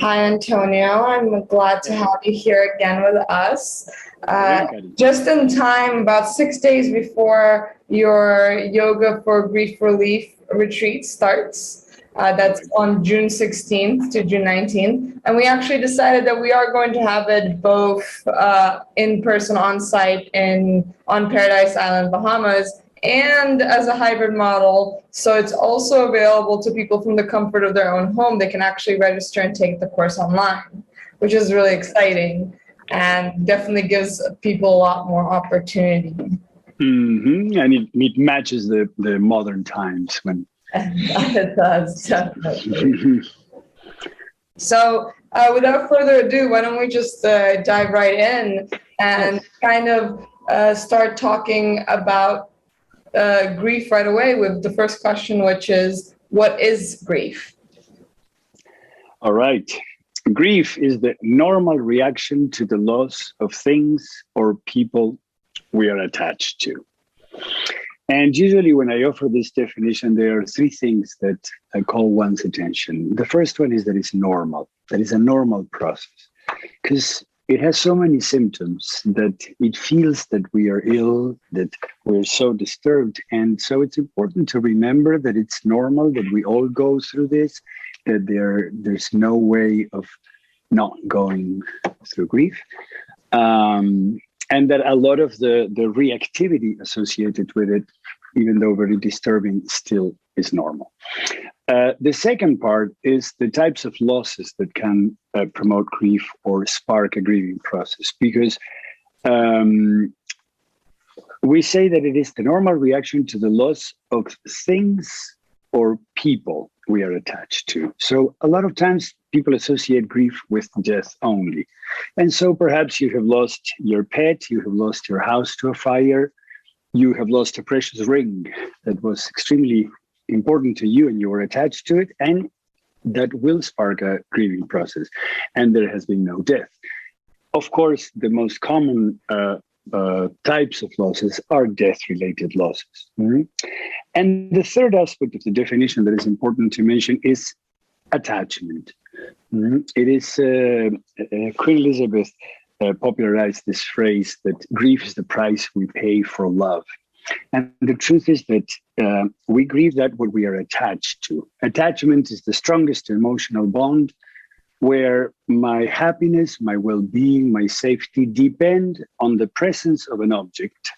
Hi, Antonio. I'm glad to have you here again with us. Just in time, about 6 days before your Yoga for Grief Relief retreat starts. That's on June 16th to June 19th. And we actually decided that we are going to have it both in person on site on Paradise Island, Bahamas, and as a hybrid model. So it's also available to people from the comfort of their own home. They can actually register and take the course online, which is really exciting and definitely gives people a lot more opportunity. Mm-hmm. And it matches the modern times when it does, definitely. So without further ado, why don't we just dive right in and kind of start talking about grief right away with the first question, which is, what is grief? All right. Grief is the normal reaction to the loss of things or people we are attached to. And usually when I offer this definition, there are three things that I call one's attention. The first one is that it's normal. That is a normal process, because it has so many symptoms that it feels that we are ill, that we're so disturbed. And so it's important to remember that it's normal, that we all go through this, that there's no way of not going through grief. And that a lot of the reactivity associated with it, even though very disturbing, still is normal. The second part is the types of losses that can promote grief or spark a grieving process, because we say that it is the normal reaction to the loss of things or people we are attached to. So a lot of times people associate grief with death only. And so perhaps you have lost your pet, you have lost your house to a fire, you have lost a precious ring that was extremely important to you and you were attached to it, and that will spark a grieving process. And there has been no death. Of course, the most common types of losses are death-related losses. Mm-hmm. And the third aspect of the definition that is important to mention is attachment. Mm-hmm. It is Queen Elizabeth popularized this phrase that grief is the price we pay for love. And the truth is that we grieve that what we are attached to. Attachment is the strongest emotional bond where my happiness, my well-being, my safety depend on the presence of an object,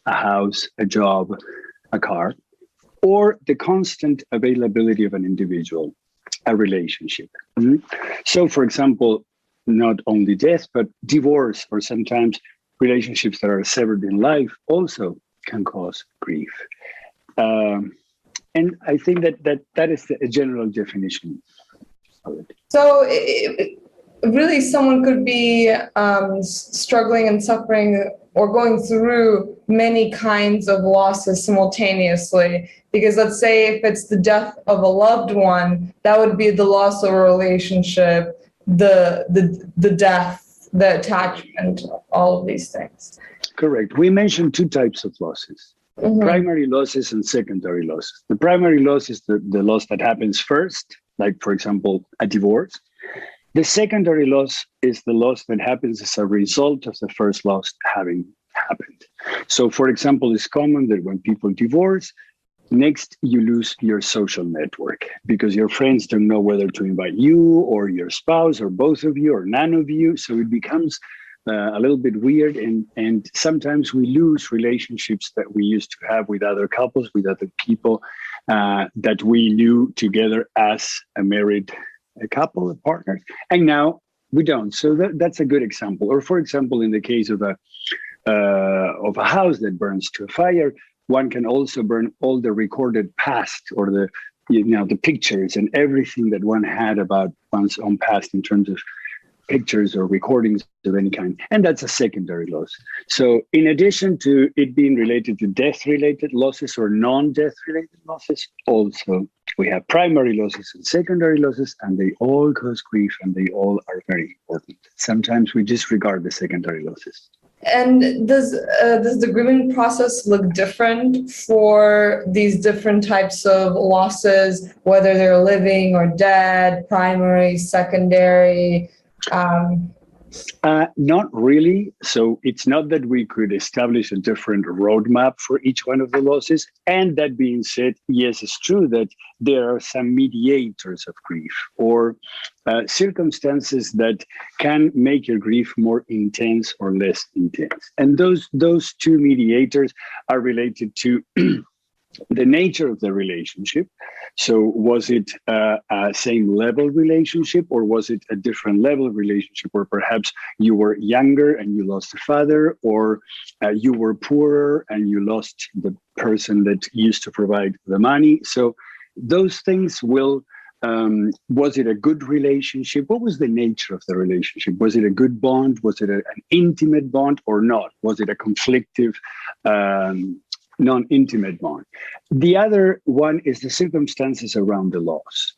a house, a job, a car, or the constant availability of an individual, a relationship. Mm-hmm. So, for example, not only death, but divorce, or sometimes relationships that are severed in life also can cause grief. And I think that is a general definition of it. So really someone could be struggling and suffering or going through many kinds of losses simultaneously, because let's say if it's the death of a loved one, that would be the loss of a relationship, the death, the attachment, all of these things. Correct. We mentioned two types of losses, mm-hmm. primary losses and secondary losses. The primary loss is the loss that happens first, like, for example, a divorce. The secondary loss is the loss that happens as a result of the first loss having happened. So, for example, it's common that when people divorce, next you lose your social network because your friends don't know whether to invite you or your spouse or both of you or none of you. So it becomes a little bit weird. And sometimes we lose relationships that we used to have with other couples, with other people that we knew together as a married couple of partners, and now we don't. So that's a good example. Or, for example, in the case of a house that burns to a fire, one can also burn all the recorded past, or the pictures and everything that one had about one's own past in terms of pictures or recordings of any kind. And that's a secondary loss. So in addition to it being related to death-related losses or non-death-related losses, also we have primary losses and secondary losses, and they all cause grief, and they all are very important. Sometimes we disregard the secondary losses. And does the grieving process look different for these different types of losses, whether they're living or dead, primary, secondary? Not really. So it's not that we could establish a different roadmap for each one of the losses. And that being said, yes, it's true that there are some mediators of grief or circumstances that can make your grief more intense or less intense. And those two mediators are related to the nature of the relationship. So was it a same level relationship, or was it a different level relationship where perhaps you were younger and you lost a father, or you were poorer and you lost the person that used to provide the money? So those things will, was it a good relationship? What was the nature of the relationship? Was it a good bond? Was it an intimate bond or not? Was it a conflictive non-intimate bond? The other one is the circumstances around the loss.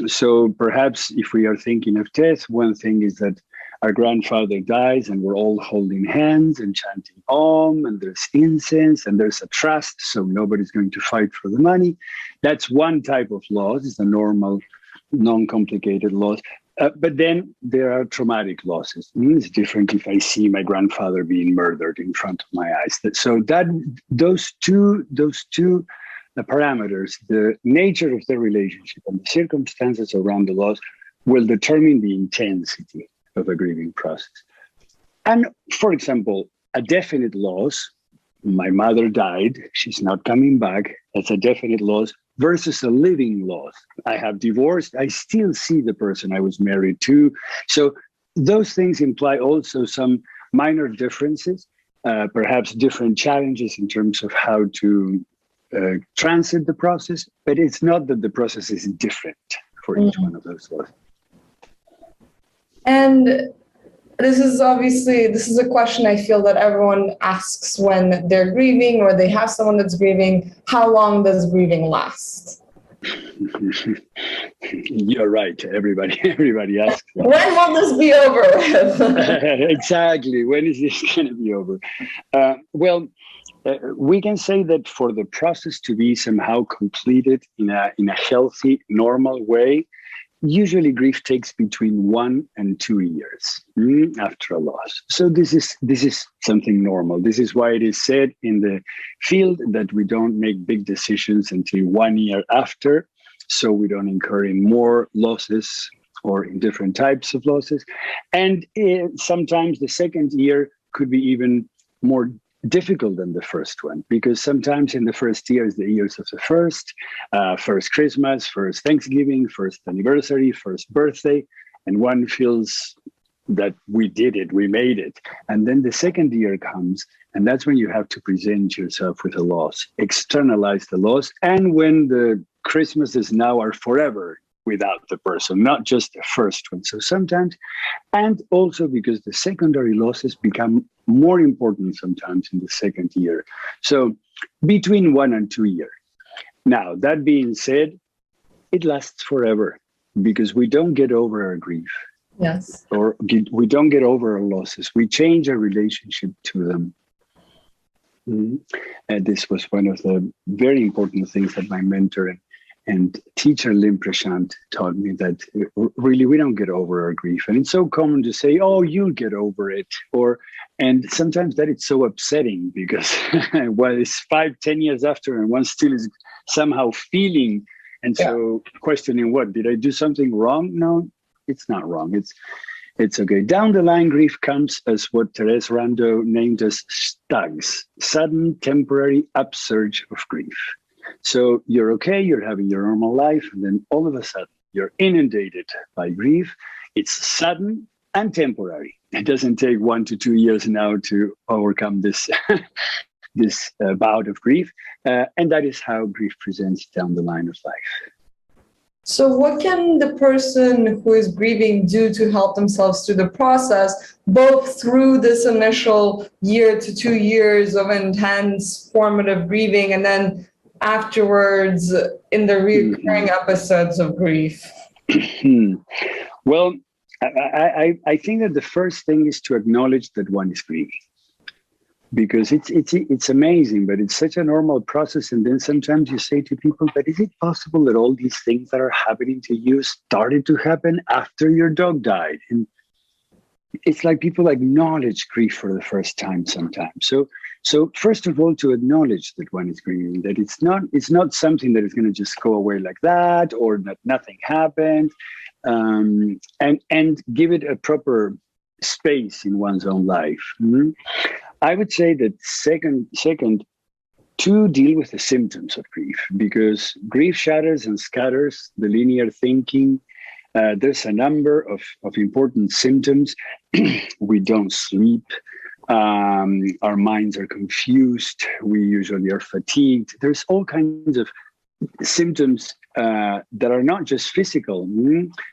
So perhaps if we are thinking of death, one thing is that our grandfather dies and we're all holding hands and chanting Om, and there's incense and there's a trust, so nobody's going to fight for the money. That's one type of loss. It's a normal, non-complicated loss. But then there are traumatic losses. It's different if I see my grandfather being murdered in front of my eyes. So that those two parameters, the nature of the relationship and the circumstances around the loss, will determine the intensity of a grieving process. And for example, a definite loss, my mother died, she's not coming back, that's a definite loss, versus a living loss. I have divorced, I still see the person I was married to. So those things imply also some minor differences, perhaps different challenges in terms of how to transit the process, but it's not that the process is different for each one of those losses. And this is a question I feel that everyone asks when they're grieving or they have someone that's grieving. How long does grieving last? You're right. Everybody asks that. When will this be over with? Exactly. When is this going to be over? We can say that for the process to be somehow completed in a healthy, normal way, usually grief takes between 1 and 2 years after a loss. So this is something normal. This is why it is said in the field that we don't make big decisions until 1 year after, so we don't incur in more losses or in different types of losses. And sometimes the second year could be even more difficult than the first one, because sometimes in the first year is the years of the first Christmas, first Thanksgiving, first anniversary, first birthday, and one feels that we did it, we made it. And then the second year comes, and that's when you have to present yourself with a loss, externalize the loss, and when the Christmases now are forever without the person, not just the first one. So sometimes, and also because the secondary losses become more important sometimes in the second year. So between 1 and 2 years. Now, that being said, it lasts forever because we don't get over our grief. Yes. Or we don't get over our losses. We change our relationship to them. And this was one of the very important things that my mentor and teacher Lim Prashant taught me, that really we don't get over our grief. And it's so common to say, oh, you'll get over it. And sometimes that it's so upsetting because well, it's 5-10 years after and one still is somehow feeling. And so questioning, what, did I do something wrong? No, it's not wrong. It's okay. Down the line, grief comes as what Therese Rando named as stags, sudden temporary upsurge of grief. So you're okay, you're having your normal life, and then all of a sudden you're inundated by grief. It's sudden and temporary. It doesn't take 1 to 2 years now to overcome this this bout of grief. And that is how grief presents down the line of life. So what can the person who is grieving do to help themselves through the process, both through this initial 1 to 2 years of intense formative grieving and then afterwards in the recurring episodes of grief? Well, I think that the first thing is to acknowledge that one is grieving. because it's amazing, but it's such a normal process. And then sometimes you say to people, but is it possible that all these things that are happening to you started to happen after your dog died? And it's like people acknowledge grief for the first time sometimes. So first of all, to acknowledge that one is grieving, that it's not something that is going to just go away like that, or that nothing happened, and give it a proper space in one's own life. I would say that second, to deal with the symptoms of grief, because grief shatters and scatters the linear thinking. There's a number of important symptoms. We don't sleep. Our minds are confused. We usually are fatigued. There's all kinds of symptoms that are not just physical,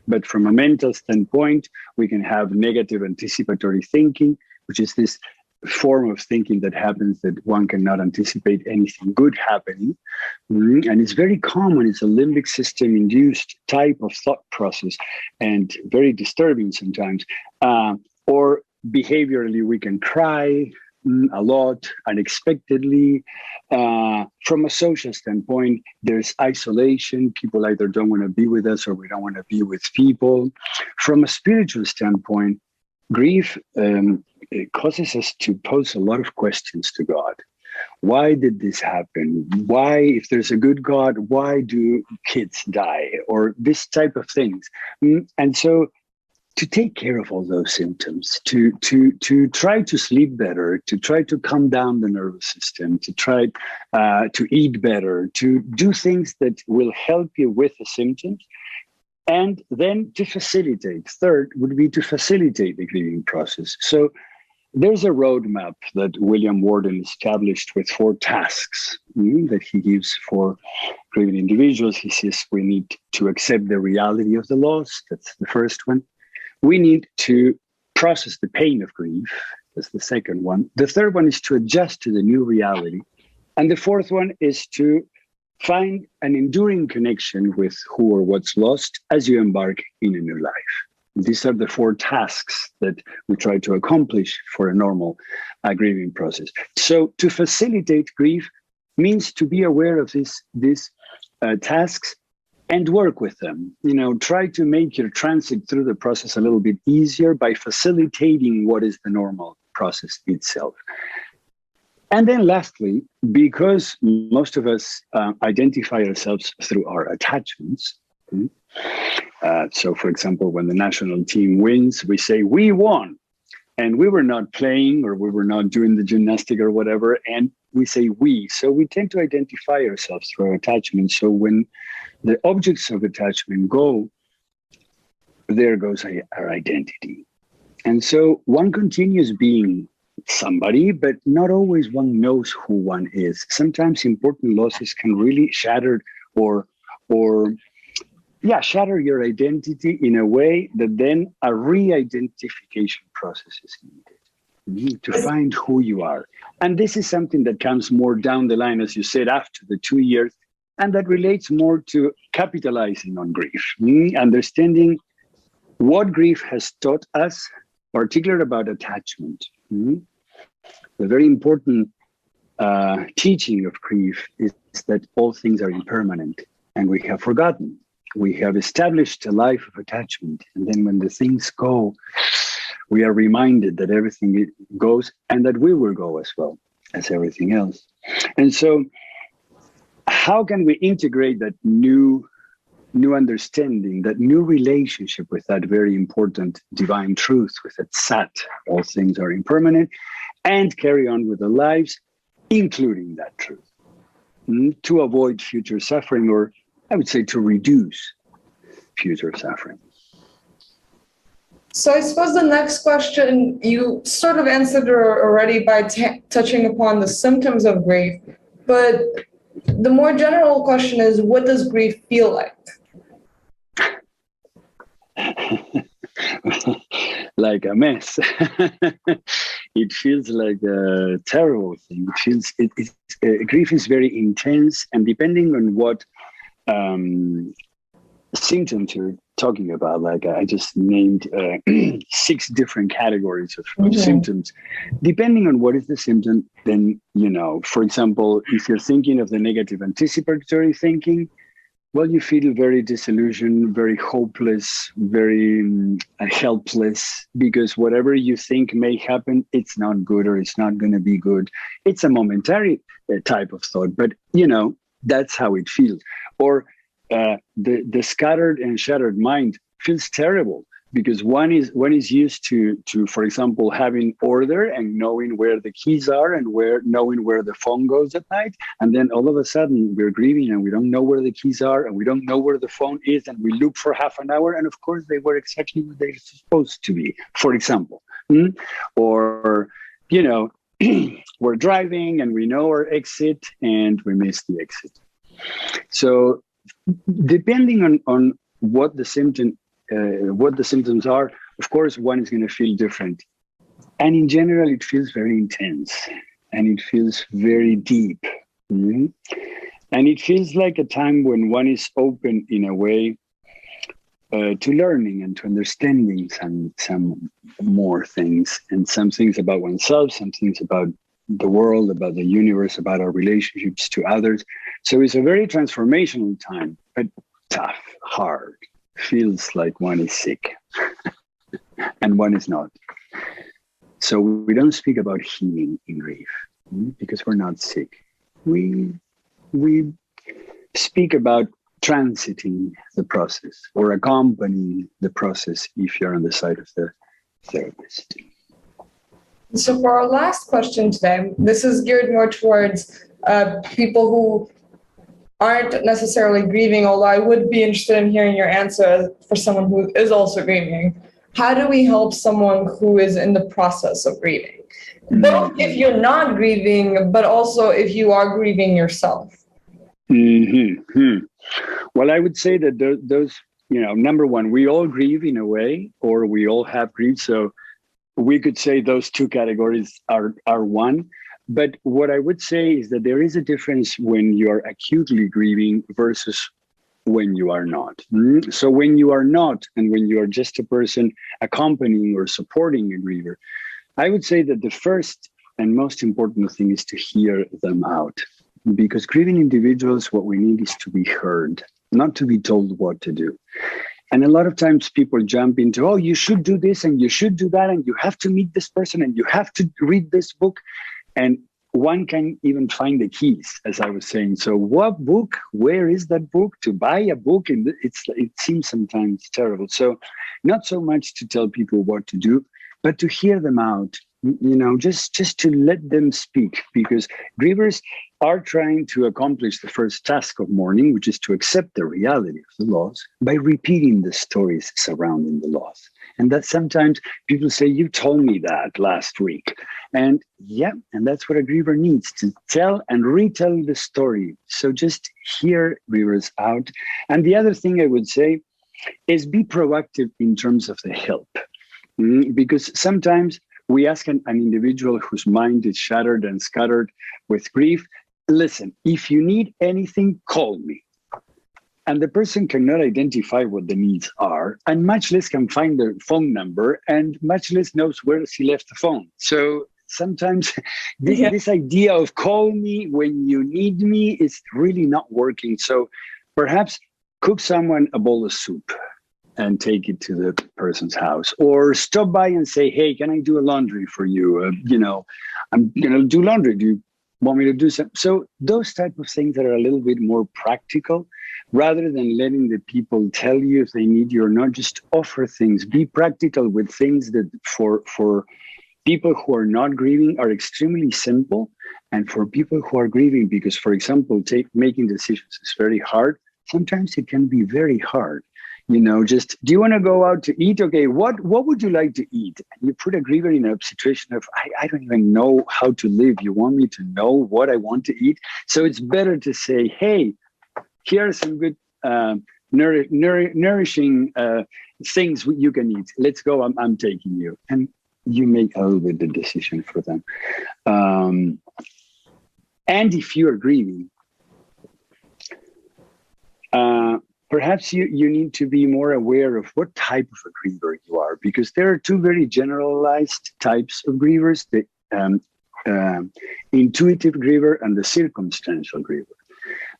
but from a mental standpoint, we can have negative anticipatory thinking, which is this form of thinking that happens that one cannot anticipate anything good happening. And it's very common. It's a limbic system induced type of thought process, and very disturbing sometimes. Or behaviorally, we can cry a lot, unexpectedly. From a social standpoint, there's isolation. People either don't want to be with us, or we don't want to be with people. From a spiritual standpoint, grief it causes us to pose a lot of questions to God. Why did this happen? Why, if there's a good God, why do kids die? Or this type of things. And so to take care of all those symptoms, to try to sleep better, to try to calm down the nervous system, to try to eat better, to do things that will help you with the symptoms. And then to facilitate. Third would be to facilitate the grieving process. So there's a roadmap that William Worden established with 4 tasks that he gives for grieving individuals. He says we need to accept the reality of the loss. That's the first one. We need to process the pain of grief. That's the second one. The third one is to adjust to the new reality. And the fourth one is to find an enduring connection with who or what's lost as you embark in a new life. These are the 4 tasks that we try to accomplish for a normal grieving process. So to facilitate grief means to be aware of these tasks and work with them. Try to make your transit through the process a little bit easier by facilitating what is the normal process itself. And then lastly, because most of us identify ourselves through our attachments. So, for example, when the national team wins, we say, we won. And we were not playing, or we were not doing the gymnastic or whatever. And we say we. So we tend to identify ourselves through our attachments. So when the objects of attachment go, there goes our identity. And so one continues being somebody, but not always one knows who one is. Sometimes important losses can really shatter shatter your identity in a way that then a re-identification process is needed. You need to find who you are. And this is something that comes more down the line, as you said, after the 2 years, and that relates more to capitalizing on grief, understanding what grief has taught us, particularly about attachment. The very important teaching of grief is that all things are impermanent, and we have forgotten. We have established a life of attachment, and then when the things go, we are reminded that everything goes, and that we will go as well as everything else. And so how can we integrate that new understanding, that new relationship with that very important divine truth, with that sat, all things are impermanent, and carry on with our lives, including that truth, to avoid future suffering, or I would say to reduce future suffering. So I suppose the next question, you sort of answered already by touching upon the symptoms of grief, but the more general question is, what does grief feel like? Like a mess. It feels like a terrible thing. Grief is very intense, and depending on what symptoms talking about. Like I just named 6 different categories of symptoms. Depending on what is the symptom, then, for example, if you're thinking of the negative anticipatory thinking, well, you feel very disillusioned, very hopeless, very helpless, because whatever you think may happen, it's not good or it's not going to be good. It's a momentary type of thought, but, that's how it feels. Or the scattered and shattered mind feels terrible, because one is used to, for example, having order and knowing where the keys are and knowing where the phone goes at night. And then all of a sudden we're grieving and we don't know where the keys are and we don't know where the phone is. And we look for half an hour. And of course they were exactly what they're supposed to be, for example. Or, we're driving and we know our exit and we miss the exit. So depending on what the symptoms are, of course, one is going to feel different. And in general, it feels very intense and it feels very deep. And it feels like a time when one is open in a way to learning and to understanding some more things, and some things about oneself, some things about the world, about the universe, about our relationships to others. So it's a very transformational time, but tough, hard. Feels like one is sick and one is not. So we don't speak about healing in grief because we're not sick. We speak about transiting the process or accompanying the process if you're on the side of the therapist. So for our last question today, this is geared more towards people who aren't necessarily grieving, although I would be interested in hearing your answer for someone who is also grieving. How do we help someone who is in the process of grieving? Both if you're not grieving, but also if you are grieving yourself. Well, I would say that those, number one, we all grieve in a way, or we all have grief. So we could say those 2 categories are one. But what I would say is that there is a difference when you're acutely grieving versus when you are not. So when you are not, and when you are just a person accompanying or supporting a griever, I would say that the first and most important thing is to hear them out. Because grieving individuals, what we need is to be heard, not to be told what to do. And a lot of times people jump into, oh, you should do this and you should do that, and you have to meet this person and you have to read this book. And one can even find the keys, as I was saying. So what book? Where is that book? To buy a book? And it seems sometimes terrible. So not so much to tell people what to do, but to hear them out, just to let them speak. Because grievers are trying to accomplish the first task of mourning, which is to accept the reality of the loss by repeating the stories surrounding the loss. And that sometimes people say, you told me that last week. And and that's what a griever needs, to tell and retell the story. So just hear grievers out. And the other thing I would say is be proactive in terms of the help. Because sometimes we ask an individual whose mind is shattered and scattered with grief, listen, if you need anything, call me. And the person cannot identify what the needs are, and much less can find their phone number, and much less knows where she left the phone. So sometimes this idea of call me when you need me is really not working. So perhaps cook someone a bowl of soup and take it to the person's house, or stop by and say, hey, can I do a laundry for you? I'm going to do laundry. Do you want me to do something? So those type of things that are a little bit more practical, rather than letting the people tell you if they need you or not, just offer things. Be practical with things that for people who are not grieving are extremely simple. And for people who are grieving, because, for example, making decisions is very hard. Sometimes it can be very hard. Just, do you want to go out to eat? Okay, what would you like to eat? And you put a griever in a situation of, I don't even know how to live. You want me to know what I want to eat? So it's better to say, hey, here are some good nourishing things you can eat. Let's go, I'm taking you. And you make a little bit the decision for them. And if you are grieving, perhaps you need to be more aware of what type of a griever you are, because there are two very generalized types of grievers, the intuitive griever and the circumstantial griever.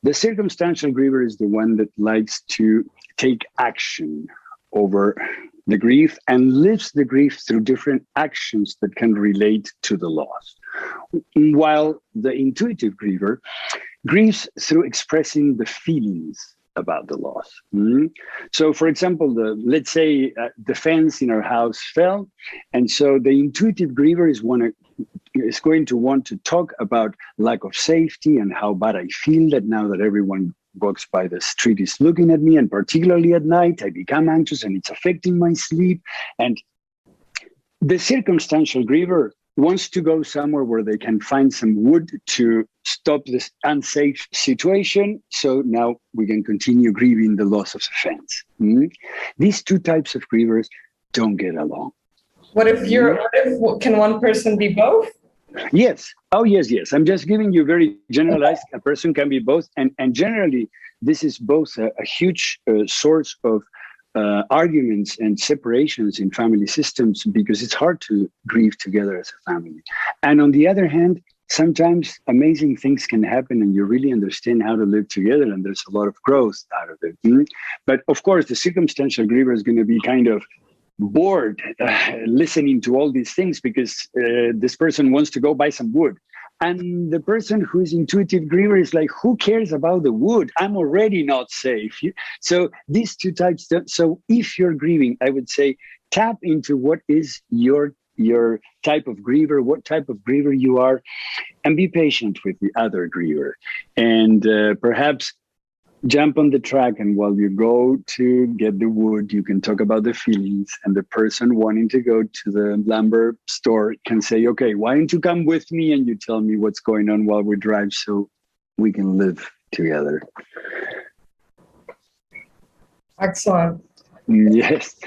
The circumstantial griever is the one that likes to take action over the grief and lives the grief through different actions that can relate to the loss. While the intuitive griever grieves through expressing the feelings about the loss. So, for example, let's say the fence in our house fell, and so the intuitive griever is going to want to talk about lack of safety and how bad I feel that now that everyone walks by the street is looking at me, and particularly at night, I become anxious and it's affecting my sleep. And the circumstantial griever wants to go somewhere where they can find some wood to stop this unsafe situation. So now we can continue grieving the loss of the fence. These two types of grievers don't get along. Can one person be both? Yes. Oh, yes. I'm just giving you very generalized. A person can be both. And generally, this is both a huge source of arguments and separations in family systems, because it's hard to grieve together as a family. And on the other hand, sometimes amazing things can happen and you really understand how to live together, and there's a lot of growth out of it. But of course, the circumstantial griever is going to be kind of bored listening to all these things, because this person wants to go buy some wood. And the person who is intuitive griever is like, who cares about the wood? I'm already not safe. So these two types. So if you're grieving, I would say tap into what is your type of griever, what type of griever you are, and be patient with the other griever. And perhaps jump on the track, and while you go to get the wood, you can talk about the feelings, and the person wanting to go to the lumber store can say, okay, why don't you come with me and you tell me what's going on while we drive so we can live together. Excellent. Yes.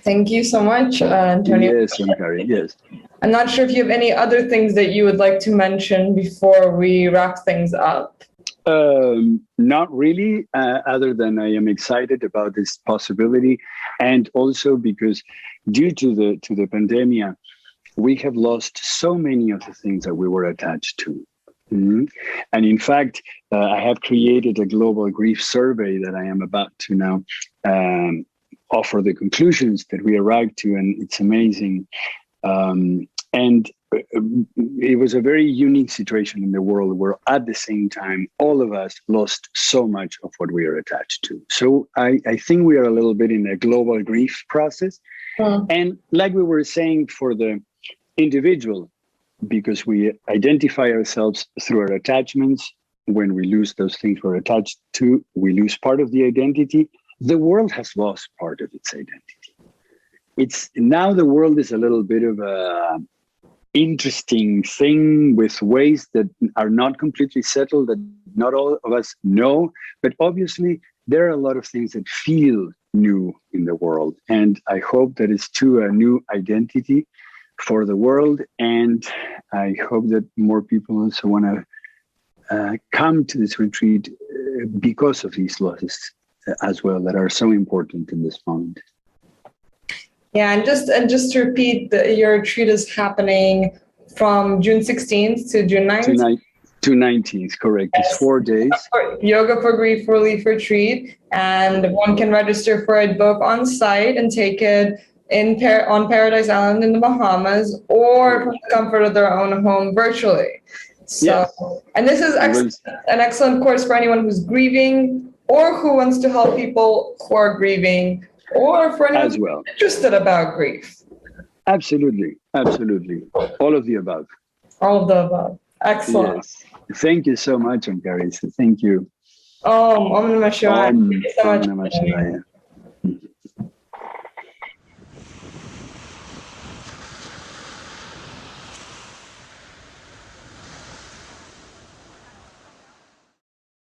Thank you so much, Antonio. Yes, Kari, yes. I'm not sure if you have any other things that you would like to mention before we wrap things up. Not really, other than I am excited about this possibility, and also because due to the pandemic, we have lost so many of the things that we were attached to. And in fact, I have created a global grief survey that I am about to now offer the conclusions that we arrived to, and it's amazing. And it was a very unique situation in the world where at the same time, all of us lost so much of what we are attached to. So I think we are a little bit in a global grief process. And like we were saying for the individual, because we identify ourselves through our attachments, when we lose those things we're attached to, we lose part of the identity. The world has lost part of its identity. It's now the world is a little bit of a interesting thing with ways that are not completely settled, that not all of us know, but obviously there are a lot of things that feel new in the world. And I hope that it's to a new identity for the world. And I hope that more people also want to come to this retreat because of these losses as well, that are so important in this moment. Yeah, and just to repeat, your retreat is happening from June 16th to June 9th? To 19th, correct. Yes. It's 4 days. Yoga for Grief Relief Retreat, and one can register for it both on site and take it on Paradise Island in the Bahamas, or from the comfort of their own home virtually. So, yes. And this is an excellent course for anyone who's grieving or who wants to help people who are grieving, or for anyone who's interested about grief. Absolutely. All of the above. All of the above. Excellent. Yes. Thank you so much, Kari. Thank you. Om Namah Shivaya. Thank you so much. Om Namah Shivaya.